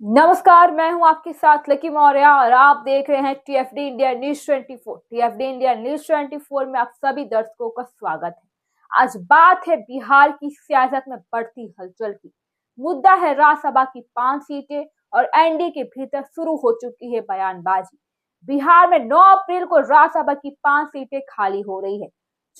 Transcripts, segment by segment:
नमस्कार, मैं हूं आपके साथ लकी मौर्य और आप देख रहे हैं टीएफडी इंडिया न्यूज 24। टीएफडी इंडिया न्यूज 24 में आप सभी दर्शकों का स्वागत है। आज बात है बिहार की सियासत में बढ़ती हलचल की। मुद्दा है राज्यसभा की 5 सीटें और एनडीए के भीतर शुरू हो चुकी है बयानबाजी। बिहार में 9 अप्रैल को राज्यसभा की 5 सीटें खाली हो रही है।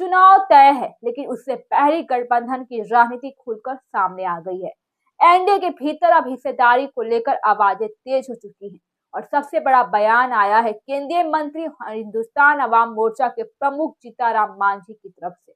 चुनाव तय है, लेकिन उससे पहले गठबंधन की राजनीति खुलकर सामने आ गई है। एनडीए के भीतर अब हिस्सेदारी को लेकर आवाजें तेज हो चुकी हैं और सबसे बड़ा बयान आया है केंद्रीय मंत्री हिंदुस्तान अवाम मोर्चा के प्रमुख जीताराम मांझी की तरफ से।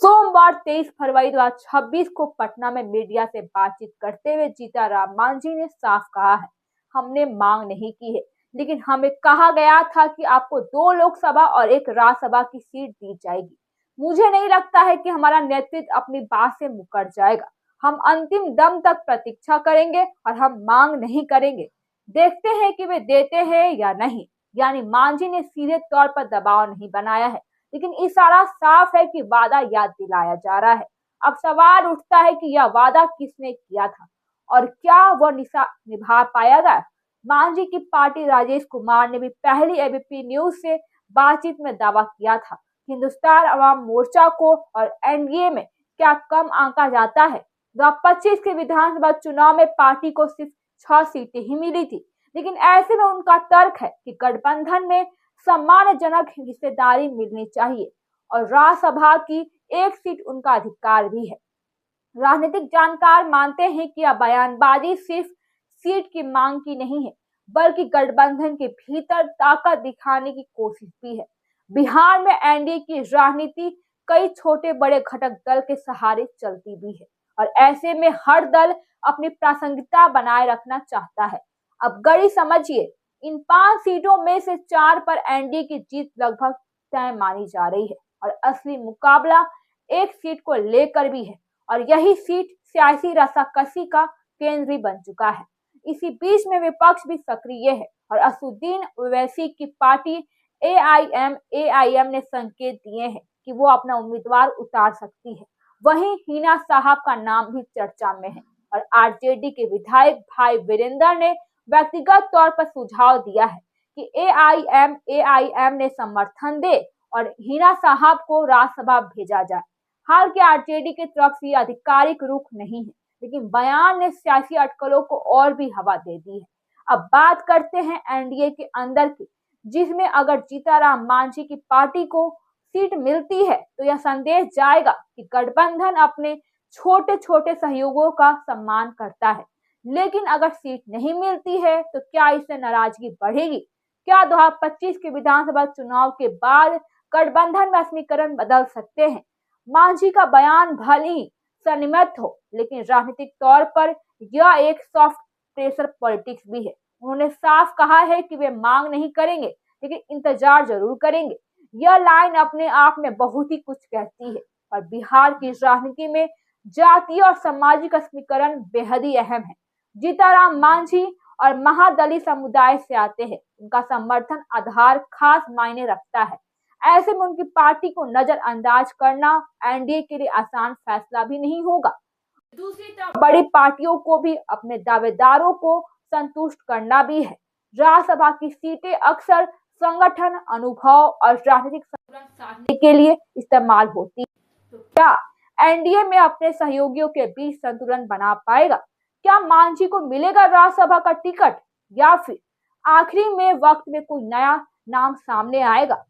सोमवार 23 फरवरी 2026 को पटना में मीडिया से बातचीत करते हुए जीताराम मांझी ने साफ कहा है, हमने मांग नहीं की है, लेकिन हमें कहा गया था कि आपको 2 लोकसभा और 1 राज्यसभा की सीट दी जाएगी। मुझे नहीं लगता है कि हमारा नेतृत्व अपनी बात से मुकर जाएगा। हम अंतिम दम तक प्रतीक्षा करेंगे और हम मांग नहीं करेंगे, देखते हैं कि वे देते हैं या नहीं। यानी मांझी ने सीधे तौर पर दबाव नहीं बनाया है, लेकिन इशारा साफ है कि वादा याद दिलाया जा रहा है। अब सवाल उठता है कि यह वादा किसने किया था और क्या वह निभा पाएगा। मांझी की पार्टी राजेश कुमार ने भी पहली एबीपी न्यूज से बातचीत में दावा किया था, हिंदुस्तान अवाम मोर्चा को और एनडीए में क्या कम आंका जाता है। 2025 के विधानसभा चुनाव में पार्टी को सिर्फ 6 सीटें ही मिली थी, लेकिन ऐसे में उनका तर्क है कि गठबंधन में सम्मानजनक हिस्सेदारी मिलनी चाहिए और राज्यसभा की 1 सीट उनका अधिकार भी है। राजनीतिक जानकार मानते हैं कि यह बयानबाजी सिर्फ सीट की मांग की नहीं है, बल्कि गठबंधन के भीतर ताकत दिखाने की कोशिश भी है। बिहार में एनडीए की राजनीति कई छोटे बड़े घटक दल के सहारे चलती भी है और ऐसे में हर दल अपनी प्रासंगिकता बनाए रखना चाहता है। अब गणित समझिए, इन 5 सीटों में से 4 पर एनडीए की जीत लगभग तय मानी जा रही है और असली मुकाबला 1 सीट को लेकर भी है और यही सीट सियासी रस्साकसी का केंद्र भी बन चुका है। इसी बीच में विपक्ष भी सक्रिय है और असदुद्दीन ओवैसी की पार्टी एआईएम ने संकेत दिए हैं कि वो अपना उम्मीदवार उतार सकती है। वहीं हिना साहब का नाम भी चर्चा में है और आरजेडी के विधायक भाई वीरेंद्र ने व्यक्तिगत तौर पर सुझाव दिया है कि एआईएम ने समर्थन दे और हिना साहब को राज्यसभा भेजा जाए। हालांकि आरजेडी की तरफ से आधिकारिक रुख नहीं है, लेकिन बयान ने सियासी अटकलों को और भी हवा दे दी है। अब बात करते हैं एनडीए के अंदर की, जिसमें अगर जीताराम मांझी की पार्टी को सीट मिलती है तो यह संदेश जाएगा कि गठबंधन अपने छोटे छोटे सहयोगों का सम्मान करता है। लेकिन अगर सीट नहीं मिलती है तो क्या इससे नाराजगी बढ़ेगी? क्या 2025 के विधानसभा चुनाव के बाद गठबंधन में समीकरण बदल सकते हैं? मांझी का बयान भले ही संयमित हो, लेकिन राजनीतिक तौर पर यह एक सॉफ्ट प्रेशर पॉलिटिक्स भी है। उन्होंने साफ कहा है कि वे मांग नहीं करेंगे, लेकिन इंतजार जरूर करेंगे। यह लाइन अपने आप में बहुत ही कुछ कहती है और बिहार की राजनीति में जातीय और सामाजिक समीकरण बेहद ही अहम है। जीताराम मांझी और महादलित समुदाय से आते हैं, उनका समर्थन आधार खास मायने रखता है। ऐसे में उनकी पार्टी को नजरअंदाज करना एनडीए के लिए आसान फैसला भी नहीं होगा। दूसरी तरफ बड़ी पार्टियों को भी अपने दावेदारों को संतुष्ट करना भी है। राज्यसभा की सीटें अक्सर संगठन, अनुभव और राजनीतिक संतुलन साधने के लिए इस्तेमाल होती है। तो क्या एनडीए में अपने सहयोगियों के बीच संतुलन बना पाएगा? क्या मांझी को मिलेगा राज्यसभा का टिकट या फिर आखिरी में वक्त में कोई नया नाम सामने आएगा?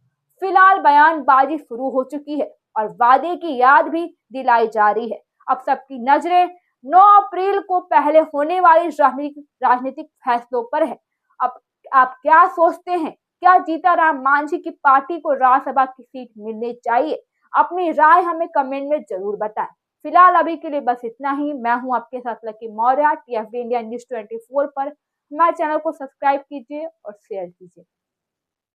फिलहाल बयानबाजी शुरू हो चुकी है और वादे की याद भी दिलाई जा रही है। अब सबकी नजरें 9 अप्रैल को पहले होने वाले राजनीतिक फैसलों पर है। अब आप क्या सोचते हैं? क्या जीताराम मांझी की पार्टी को राज्यसभा की सीट मिलनी चाहिए? अपनी राय हमें कमेंट में जरूर बताएं। फिलहाल अभी के लिए बस इतना ही। मैं हूं आपके साथ लकी मौर्य। टीएफडी इंडिया न्यूज 24 पर हमारे चैनल को सब्सक्राइब कीजिए और शेयर कीजिए।